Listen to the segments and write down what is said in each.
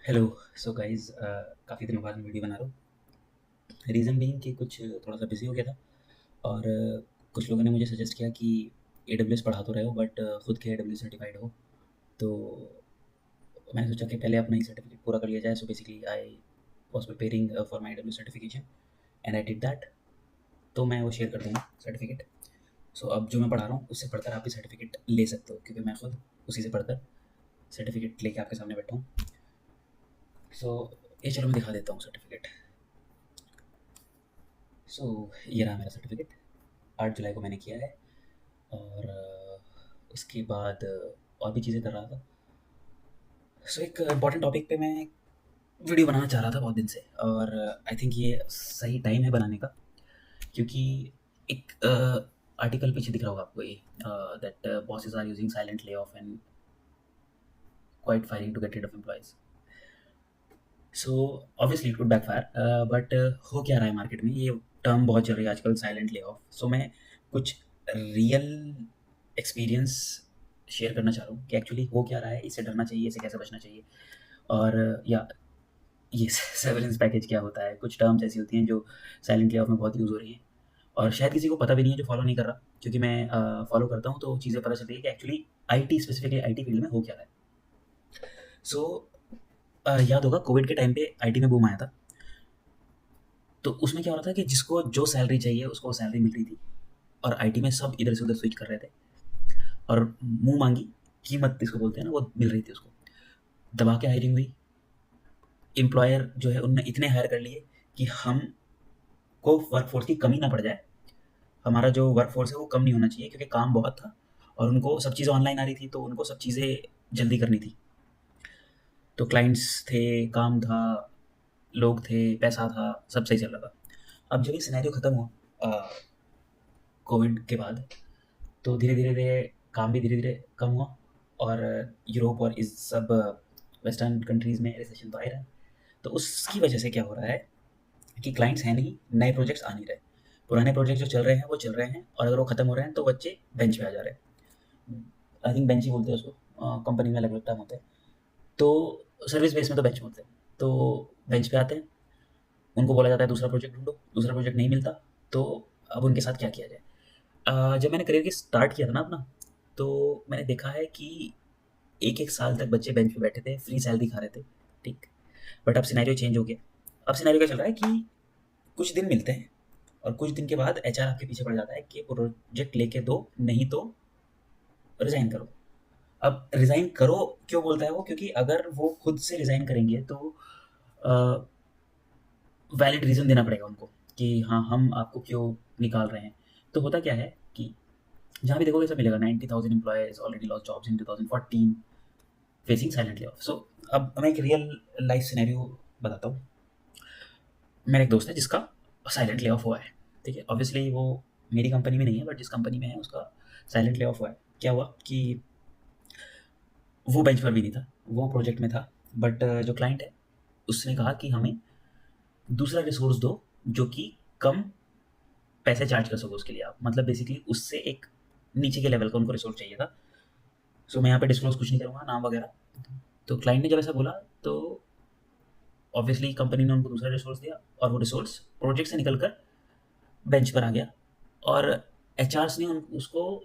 Hello. So guys, काफ़ी दिनों बाद मैं वीडियो बना रहा हूँ। रीज़न बीइंग कि कुछ थोड़ा सा बिज़ी हो गया था और कुछ लोगों ने मुझे सजेस्ट किया कि एडब्ल्यूएस पढ़ा तो रहे हो बट खुद के एडब्ल्यूएस सर्टिफाइड हो। तो मैंने सोचा कि पहले अपना ही सर्टिफिकेट पूरा कर लिया जाए। So basically I was preparing for my AWS certification and I did that. तो मैं वो शेयर कर दूँगा सर्टिफिकेट। सो अब जो मैं पढ़ा रहा हूँ उससे पढ़कर आप भी सर्टिफिकेट ले सकते हो, क्योंकि मैं खुद उसी से पढ़कर सर्टिफिकेट लेके आपके सामने बैठा हूँ। सो ये चलो मैं दिखा देता हूँ सर्टिफिकेट। सो ये रहा मेरा सर्टिफिकेट। 8 जुलाई को मैंने किया है और उसके बाद और भी चीज़ें कर रहा था। सो एक इम्पॉर्टेंट टॉपिक पे मैं वीडियो बनाना चाह रहा था बहुत दिन से, और आई थिंक ये सही टाइम है बनाने का, क्योंकि एक आर्टिकल पीछे दिख रहा होगा आपको, ये that bosses are using silent layoff and quiet firing to get rid of employees. So obviously it would backfire, but हो क्या रहा है मार्केट में, ये टर्म बहुत चल रही है आजकल, साइलेंट ले ऑफ। सो मैं कुछ रियल एक्सपीरियंस शेयर करना चाह रहा हूँ कि एक्चुअली हो क्या रहा है, इससे डरना चाहिए, इससे कैसे बचना चाहिए, और या ये सेवरेंस पैकेज क्या होता है। कुछ टर्म्स ऐसी होती हैं जो साइलेंट ले ऑफ में बहुत यूज़ हो रही हैं और शायद किसी को पता भी नहीं है जो फॉलो नहीं कर रहा, क्योंकि मैं फॉलो करता हूँ तो चीज़ें पता चलती है कि actually IT, specifically IT field में हो क्या रहा है। सो याद होगा कोविड के टाइम पे आईटी में बूम आया था। तो उसमें क्या हो रहा था कि जिसको जो सैलरी चाहिए उसको वो सैलरी मिल रही थी, और आईटी में सब इधर से उधर स्विच कर रहे थे, और मुंह मांगी कीमत जिसको बोलते हैं ना, वो मिल रही थी उसको। दबा के हायरिंग हुई। एम्प्लॉयर जो है उनने इतने हायर कर लिए कि हम को वर्कफोर्स की कमी ना पड़ जाए। हमारा जो वर्कफोर्स है वो कम नहीं होना चाहिए, क्योंकि काम बहुत था और उनको सब चीज़ें ऑनलाइन आ रही थी, तो उनको सब चीज़ें जल्दी करनी थी। तो क्लाइंट्स थे, काम था, लोग थे, पैसा था, सब सही चल रहा था। अब जब ये सिनेरियो खत्म हुआ कोविड के बाद, तो धीरे-धीरे काम भी धीरे-धीरे कम हुआ, और यूरोप और इस सब वेस्टर्न कंट्रीज़ में रिसेशन तो आ ही रहा है। तो उसकी वजह से क्या हो रहा है कि क्लाइंट्स हैं नहीं, नए प्रोजेक्ट्स आ नहीं रहे। पुराने प्रोजेक्ट जो चल रहे हैं वो चल रहे हैं, और अगर वो खत्म हो रहे हैं तो बच्चे बेंच पे आ जा रहे हैं। आई थिंक बेंच ही बोलते हैं उसको, कंपनी में अलग-अलग टर्म होते हैं। तो सर्विस बेस में तो बेंच बोलते हैं। तो बेंच पे आते हैं, उनको बोला जाता है दूसरा प्रोजेक्ट ढूँढो, दूसरा प्रोजेक्ट नहीं मिलता, तो अब उनके साथ क्या किया जाए? जब मैंने करियर की स्टार्ट किया था ना अपना, तो मैंने देखा है कि 1-1 साल तक बच्चे बेंच पे बैठे थे, फ्री सैलरी खा रहे थे, ठीक। बट अब सिनेरियो चेंज हो गया। अब सिनेरियो क्या चल रहा है कि कुछ दिन मिलते हैं और कुछ दिन के बाद एचआर आपके पीछे पड़ जाता है कि प्रोजेक्ट लेके दो, नहीं तो रिज़ाइन करो। अब रिज़ाइन करो क्यों बोलता है वो? क्योंकि अगर वो खुद से रिज़ाइन करेंगे तो अ, वैलिड रीज़न देना पड़ेगा उनको कि हाँ, हम आपको क्यों निकाल रहे हैं। तो होता क्या है कि जहाँ भी देखोगे सब मिलेगा, 90,000 employees already lost jobs in 2014 facing silent layoff. So अब मैं एक रियल लाइफ सिनेरियो बताता हूँ। मेरा एक दोस्त है जिसका साइलेंट ले ऑफ हुआ है, ठीक है। ऑब्वियसली वो मेरी कंपनी में नहीं है, बट जिस कंपनी में है उसका साइलेंट ले ऑफ हुआ है। क्या हुआ कि वो बेंच पर भी नहीं था, वो प्रोजेक्ट में था, बट जो क्लाइंट है उसने कहा कि हमें दूसरा रिसोर्स दो जो कि कम पैसे चार्ज कर सको उसके लिए आप, मतलब बेसिकली उससे एक नीचे के लेवल का उनको रिसोर्स चाहिए था। सो मैं यहाँ पे डिस्क्लोज कुछ नहीं करूँगा नाम वगैरह। तो क्लाइंट ने जब ऐसा बोला तो ऑब्वियसली कंपनी ने उनको दूसरा रिसोर्स दिया, और वो रिसोर्स प्रोजेक्ट से निकल कर बेंच पर आ गया। और एचआर्स ने उसको,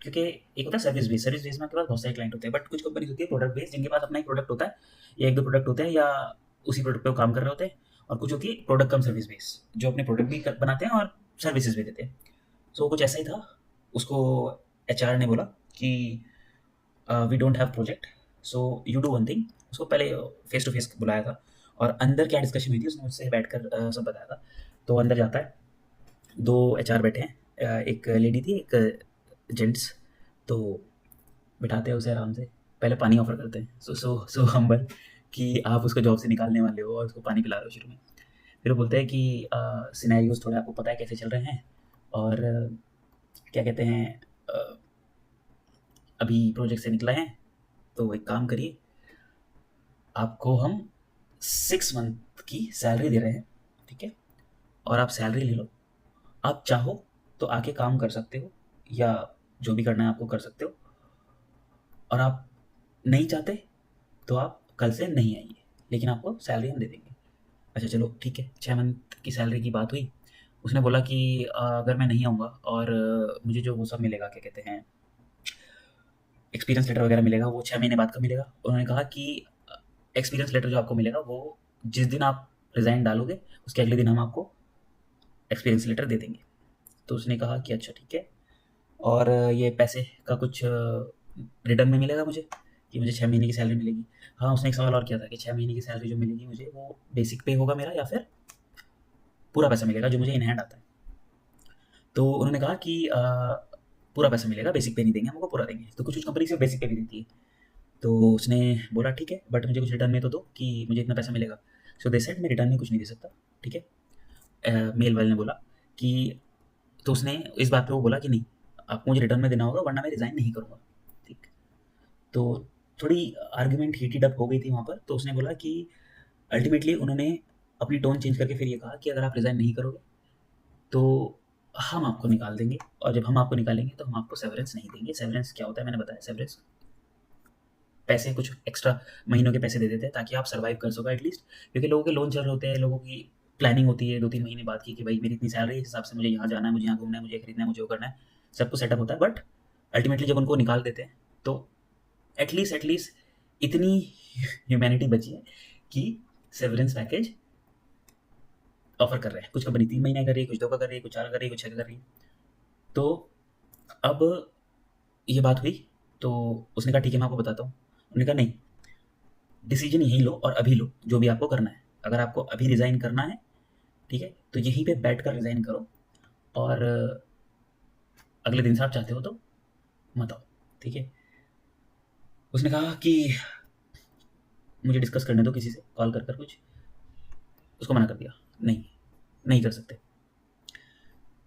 क्योंकि एक होता है सर्विस बेस में आपके पास बहुत सारे क्लाइंट होते हैं, बट कुछ कंपनीज होती है प्रोडक्ट बेस, जिनके पास अपना एक प्रोडक्ट होता है, या एक दो प्रोडक्ट होते हैं, या उसी प्रोडक्ट पे वो काम कर रहे होते हैं। और कुछ होती है प्रोडक्ट कम सर्विस बेस, जो अपने प्रोडक्ट भी बनाते हैं और सर्विसेज भी देते हैं। सो कुछ ऐसा ही था। उसको एचआर ने बोला कि we don't have project, so you do one thing. उसको पहले फेस टू फेस बुलाया था, और अंदर क्या डिस्कशन हुई थी उसने मुझसे बैठकर सब बताया था। तो अंदर जाता है, दो एचआर बैठे हैं, एक लेडी थी, एक जेंट्स। तो बिठाते हैं उसे आराम से, पहले पानी ऑफर करते हैं, सो सो सो हम्बल कि आप उसको जॉब से निकालने वाले हो और उसको पानी पिला रहे हो शुरू में। फिर वो बोलते हैं कि सिनेरियोज थोड़े आपको पता है कैसे चल रहे हैं, और क्या कहते हैं, अ, अभी प्रोजेक्ट से निकला है, तो एक काम करिए, आपको हम 6 मंथ की सैलरी दे रहे हैं, ठीक है, और आप सैलरी ले लो। आप चाहो तो आके काम कर सकते हो, या जो भी करना है आपको कर सकते हो, और आप नहीं चाहते तो आप कल से नहीं आइए। लेकिन आपको सैलरी हम दे देंगे। अच्छा चलो ठीक है, 6 मंथ की सैलरी की बात हुई। उसने बोला कि अगर मैं नहीं आऊँगा और मुझे जो वो सब मिलेगा, क्या कहते हैं, एक्सपीरियंस लेटर वगैरह मिलेगा, वो 6 महीने बाद कब मिलेगा? उन्होंने कहा कि एक्सपीरियंस लेटर जो आपको मिलेगा वो जिस दिन आप रिज़ाइन डालोगे उसके अगले दिन हम आपको एक्सपीरियंस लेटर दे देंगे। तो उसने कहा कि अच्छा ठीक है, और ये पैसे का कुछ रिटर्न में मिलेगा मुझे, कि मुझे 6 महीने की सैलरी मिलेगी? हाँ, उसने एक सवाल और किया था कि 6 महीने की सैलरी जो मिलेगी मुझे, वो बेसिक पे होगा मेरा या फिर पूरा पैसा मिलेगा जो मुझे इन हैंड आता है? तो उन्होंने कहा कि पूरा पैसा मिलेगा, बेसिक पे नहीं देंगे, हम आपको पूरा देंगे। तो कुछ-कुछ कंपनी सिर्फ बेसिक पे भी देती है। तो उसने बोला ठीक है, बट मुझे कुछ रिटर्न में तो दो कि मुझे इतना पैसा मिलेगा। सो दे सेड मैं रिटर्न में कुछ नहीं दे सकता, ठीक है? मेल वाले ने बोला कि, तो उसने इस बात पे वो बोला कि नहीं, आपको मुझे रिटर्न में देना होगा वरना मैं रिज़ाइन नहीं करूँगा, ठीक? तो थोड़ी आर्गुमेंट हीटेड अप हो गई थी वहाँ पर। तो उसने बोला कि अल्टीमेटली उन्होंने अपनी टोन चेंज करके फिर ये कहा कि अगर आप रिज़ाइन नहीं करोगे तो हम आपको निकाल देंगे, और जब हम आपको निकालेंगे तो हम आपको सेवरेंस नहीं देंगे। सेवरेंस क्या होता है मैंने बताया, सेवरेंस पैसे, कुछ एक्स्ट्रा महीनों के पैसे दे देते हैं ताकि आप सर्वाइव कर सको एटलीस्ट, क्योंकि लोगों के लोन चल रहे होते हैं, लोगों की प्लानिंग होती है 2-3 महीने बाद की कि भाई मेरी इतनी सैलरी है, इस हिसाब से मुझे यहाँ जाना है, मुझे यहाँ घूमना है, मुझे ये खरीदना है, मुझे वो करना है, सब कुछ सेटअप होता है। बट अल्टीमेटली जब उनको निकाल देते हैं तो एटलीस्ट इतनी ह्यूमैनिटी बची है कि सेवरेंस पैकेज ऑफर कर रहे हैं। कुछ कंपनी 3 महीने कर रही है, कुछ 2 का कर रही है, कुछ 4 का कर रही है, कुछ 6 का कर रही है। तो अब ये बात हुई, तो उसने कहा ठीक है मैं आपको बताता हूँ। उन्होंने कहा नहीं, डिसीजन यही लो और अभी लो जो भी आपको करना है। अगर आपको अभी रिज़ाइन करना है, ठीक है, तो यहीं पे बैठ कर रिज़ाइन करो, और अगले दिन से आप चाहते हो तो मत आओ, ठीक है? उसने कहा कि मुझे डिस्कस करने दो किसी से कॉल कर कुछ। उसको मना कर दिया, नहीं, नहीं कर सकते।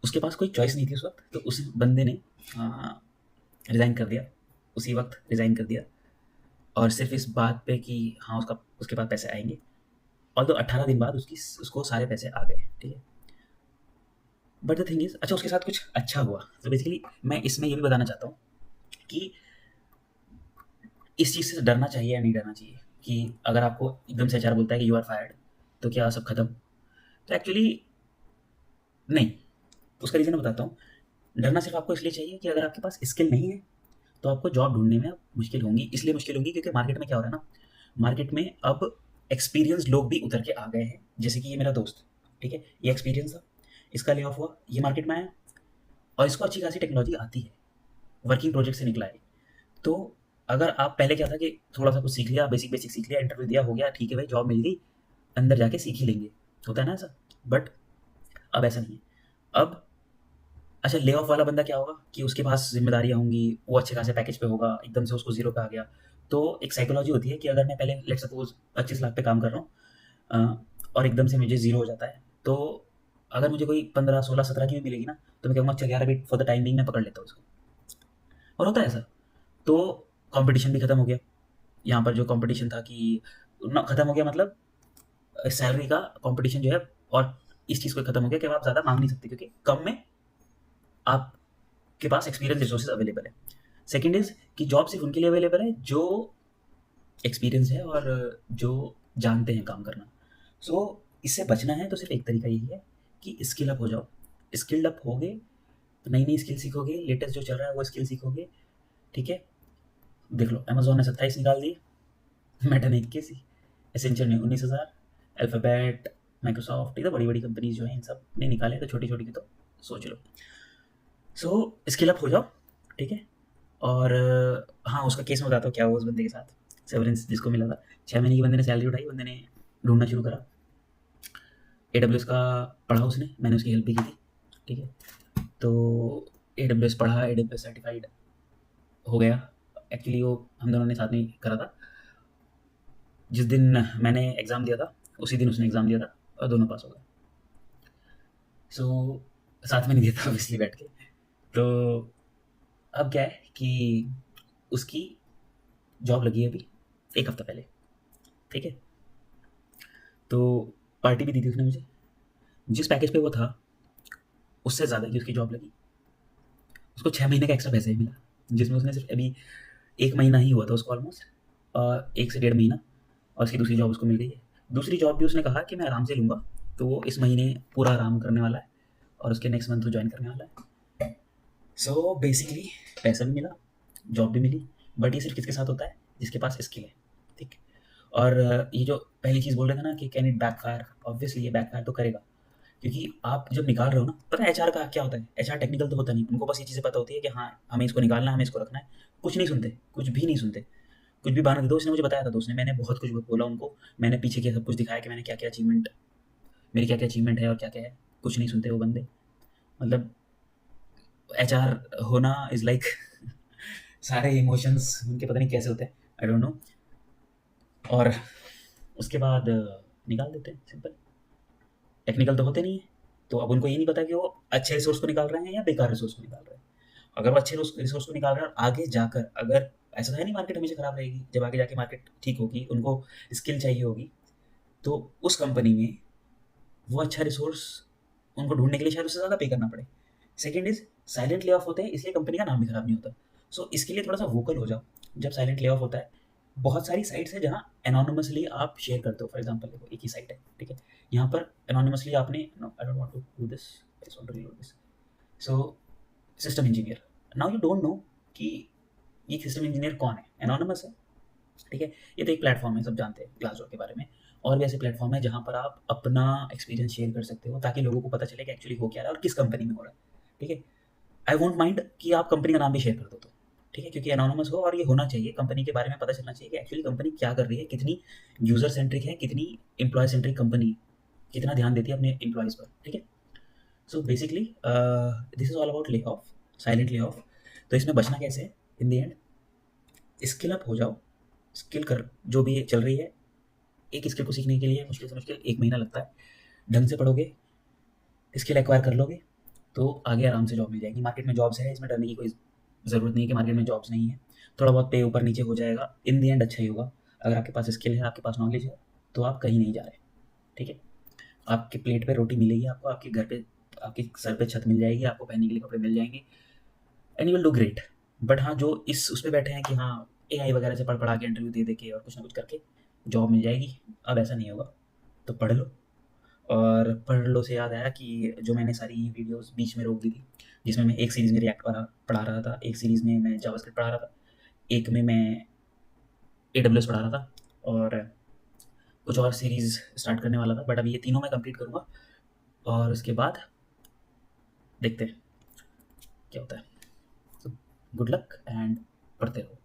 उसके पास कोई चॉइस नहीं थी उस वक़्त, तो उस बंदे ने रिज़ाइन कर दिया, उसी वक़्त रिज़ाइन कर दिया, और सिर्फ़ इस बात पे कि हाँ, उसके पास पैसे आएँगे। ऑल्दो 18 दिन बाद उसको सारे पैसे आ गए, ठीक है? बट द थिंग इज़, अच्छा उसके साथ कुछ अच्छा हुआ। तो बेसिकली मैं इसमें ये भी बताना चाहता हूँ कि इस चीज़ से डरना चाहिए या नहीं डरना चाहिए, कि अगर आपको एकदम से एचआर बोलता है कि यू आर फायर्ड, तो क्या सब खत्म? तो एक्चुअली नहीं, उसका रीज़न मैं बताता हूँ। डरना सिर्फ़ आपको इसलिए चाहिए कि अगर आपके पास स्किल नहीं है, तो आपको जॉब ढूँढने में मुश्किल होंगी। इसलिए मुश्किल होंगी क्योंकि मार्केट में क्या हो रहा है ना, मार्केट में अब एक्सपीरियंस्ड लोग भी उतर के आ गए हैं। जैसे कि ये मेरा दोस्त, ठीक है? ये एक्सपीरियंस था, इसका ले ऑफ हुआ, ये मार्केट में आया, और इसको अच्छी खासी टेक्नोलॉजी आती है, वर्किंग प्रोजेक्ट से निकला है। तो अगर आप पहले क्या था कि थोड़ा-सा कुछ सीख लिया, बेसिक सीख लिया, इंटरव्यू दिया, हो गया, ठीक है भाई जॉब मिल गई, अंदर जाके सीख ही लेंगे, होता है ना ऐसा? बट अब ऐसा नहीं है। अब अच्छा, ले ऑफ वाला बंदा क्या होगा कि उसके पास ज़िम्मेदारियाँ होंगी, वो अच्छे खासे पैकेज पे होगा, एकदम से उसको ज़ीरो पे आ गया। तो एक साइकोलॉजी होती है कि अगर मैं पहले लेट्स सपोज़ 25 लाख पे काम कर रहा हूँ, और एकदम से मुझे ज़ीरो हो जाता है, तो अगर मुझे कोई 15, 16, 17 की भी मिलेगी ना, तो मैं कहूँगा चल यार अभी फॉर द टाइम बीइंग मैं पकड़ लेता हूँ इसको, और होता है ऐसा। तो कॉम्पिटिशन भी खत्म हो गया। यहाँ पर जो कॉम्पिटिशन था कि ना, खत्म हो गया मतलब सैलरी का कॉम्पिटिशन जो है, और इस चीज़ को खत्म हो गया कि अब आप ज़्यादा माँग नहीं सकते क्योंकि कम में आपके पास एक्सपीरियंस रिसोर्सेज अवेलेबल है। सेकंड इज़ कि जॉब सिर्फ़ उनके लिए अवेलेबल है जो एक्सपीरियंस है और जो जानते हैं काम करना। सो इससे बचना है तो सिर्फ़ एक तरीका यही है कि स्किल अप हो जाओ। स्किल्ड अप होगे तो नई-नई स्किल सीखोगे, लेटेस्ट जो चल रहा है वो स्किल सीखोगे, ठीक है? देख लो अमेज़न ने 27 निकाल दिए, मेटा ने 21 ही, एसेंचर ने 19,000, अल्फ़ाबेट, माइक्रोसॉफ्ट, ये तो बड़ी-बड़ी कंपनीज़ जो हैं इन सब ने निकाले, तो छोटी-छोटी की तो सोच लो। सो स्किल अप हो जाओ, ठीक है? और हाँ, उसका केस मैं बताता हूँ क्या हुआ उस बंदे के साथ। सेवरेंस जिसको मिला था, 6 महीने की बंदे ने सैलरी उठाई, बंदे ने ढूँढना शुरू करा। एडब्ल्यूएस का पढ़ा उसने, मैंने उसकी हेल्प भी की थी, ठीक है? तो एडब्ल्यूएस पढ़ा, एडब्ल्यूएस सर्टिफाइड हो गया। एक्चुअली वो हम दोनों ने साथ में ही करा था। जिस दिन मैंने एग्ज़ाम दिया था, उसी दिन उसने एग्ज़ाम दिया था और दोनों पास हो गए। सो साथ में नहीं दिया था ऑब्वियसली बैठ के। तो अब क्या है कि उसकी जॉब लगी है अभी 1 हफ़्ता पहले, ठीक है? तो पार्टी भी दी थी उसने मुझे। जिस पैकेज पे वो था, उससे ज़्यादा की उसकी जॉब लगी। उसको 6 महीने का एक्स्ट्रा पैसा ही मिला, जिसमें उसने सिर्फ़ अभी 1 महीना ही हुआ था उसको ऑलमोस्ट, 1 से डेढ़ महीना, और उसकी दूसरी जॉब उसको मिल गई है। दूसरी जॉब भी उसने कहा कि मैं आराम से लूँगा, तो वो इस महीने पूरा आराम करने वाला है और उसके नेक्स्ट मंथ वो जॉइन करने वाला है। सो बेसिकली पैसा भी मिला, जॉब भी मिली, बट ये सिर्फ किसके साथ होता है? जिसके पास स्किल है, ठीक। और ये जो पहली चीज़ बोल रहे थे ना कि कैन इट बैकफायर, ऑब्वियसली ये बैकफायर तो करेगा, क्योंकि आप जब निकाल रहे हो ना, पता है एचआर का क्या होता है? एचआर टेक्निकल तो होता नहीं, उनको बस ये चीज़ें पता होती है कि हाँ हमें इसको निकालना है, हमें इसको रखना है, कुछ नहीं सुनते, कुछ भी नहीं सुनते, कुछ भी बहाना दे दो। उसने मुझे बताया था दोस्त ने, मैंने बहुत कुछ बोला उनको, मैंने पीछे के सब कुछ दिखाया कि मैंने क्या क्या अचीवमेंट, मेरी क्या क्या अचीवमेंट है और क्या क्या है, कुछ नहीं सुनते वो बंदे। मतलब एचआर होना इज़ लाइक सारे इमोशंस उनके पता नहीं कैसे होते हैं, आई डोंट नो। और उसके बाद निकाल देते हैं, सिंपल। टेक्निकल तो होते नहीं है, तो अब उनको ये नहीं पता कि वो अच्छे रिसोर्स को निकाल रहे हैं या बेकार रिसोर्स को निकाल रहे हैं। अगर वो अच्छे रिसोर्स को निकाल रहे हैं और आगे जाकर, अगर ऐसा तो है नहीं मार्केट हमेशा खराब रहेगी, जब आगे जाके मार्केट ठीक होगी, उनको स्किल चाहिए होगी, तो उस कंपनी में वो अच्छा रिसोर्स उनको ढूंढने के लिए शायद उससे ज़्यादा पे करना पड़े। Second is silent lay off होते हैं, इसलिए कंपनी का नाम भी खराब नहीं होता। सो इसके लिए थोड़ा सा वोकल हो जाओ जब साइलेंट ले ऑफ होता है। बहुत सारी साइट्स है जहाँ एनोनिमसली आप शेयर करते हो। फॉर एग्जांपल देखो, एक ही साइट है, ठीक है, यहाँ पर एनोनिमसली आपने, no I don't want to do this, I just want to reload this. So system engineer, now you don't know कि ये सिस्टम इंजीनियर कौन है, एनोनिमस है, ठीक है। ये तो एक प्लेटफॉर्म है, सब जानते हैं ग्लासडोर के बारे में। और भी ऐसे प्लेटफॉर्म है जहाँ पर आप अपना एक्सपीरियंस शेयर कर सकते हो, ताकि लोगों को पता चले कि एक्चुअली हो क्या रहा है और किस कंपनी में हो रहा है, ठीक है। आई वोंट माइंड कि आप कंपनी का नाम भी शेयर कर दो तो, ठीक है, क्योंकि एनोनिमस हो और ये होना चाहिए, कंपनी के बारे में पता चलना चाहिए कि एक्चुअली कंपनी क्या कर रही है, कितनी यूजर सेंट्रिक है, कितनी एम्प्लॉय सेंट्रिक कंपनी, कितना ध्यान देती है अपने एम्प्लॉयज़ पर, ठीक है। So basically this is all about lay off, silent lay off. तो इसमें बचना कैसे है? In the end skill up हो जाओ, स्किल कर, जो भी चल रही है। एक स्किल को सीखने के लिए मुश्किल से मुश्किल 1 महीना लगता है। ढंग से पढ़ोगे, स्किल एक्वायर कर लोगे, तो आगे आराम से जॉब मिल जाएगी। मार्केट में जॉब्स है, इसमें डरने की कोई ज़रूरत नहीं है कि मार्केट में जॉब्स नहीं है। थोड़ा बहुत पे ऊपर नीचे हो जाएगा, इन द एंड अच्छा ही होगा। अगर आपके पास स्किल है, आपके पास नॉलेज है, तो आप कहीं नहीं जा रहे, ठीक है। आपके प्लेट पे रोटी मिलेगी आपको, आपके घर पे, आपके सर पे छत मिल जाएगी, आपको पहनने के लिए कपड़े मिल जाएंगे, and you will do great. But हाँ, जो इस उस पे बैठे हैं कि हाँ एआई वगैरह से पढ़ पढ़ा के, इंटरव्यू दे दे के और कुछ ना कुछ करके जॉब मिल जाएगी, अब ऐसा नहीं होगा। तो पढ़ लो। और पढ़ लो से याद आया कि जो मैंने सारी वीडियोस बीच में रोक दी थी, जिसमें मैं एक सीरीज़ में रिएक्ट पढ़ा रहा था, एक सीरीज़ में मैं जावास्क्रिप्ट पढ़ा रहा था, एक में मैं एडब्ल्यूएस पढ़ा रहा था, और कुछ और सीरीज़ स्टार्ट करने वाला था, बट अभी ये तीनों मैं कंप्लीट करूँगा और उसके बाद देखते हैं क्या होता है। गुड लक एंड पढ़ते रहो।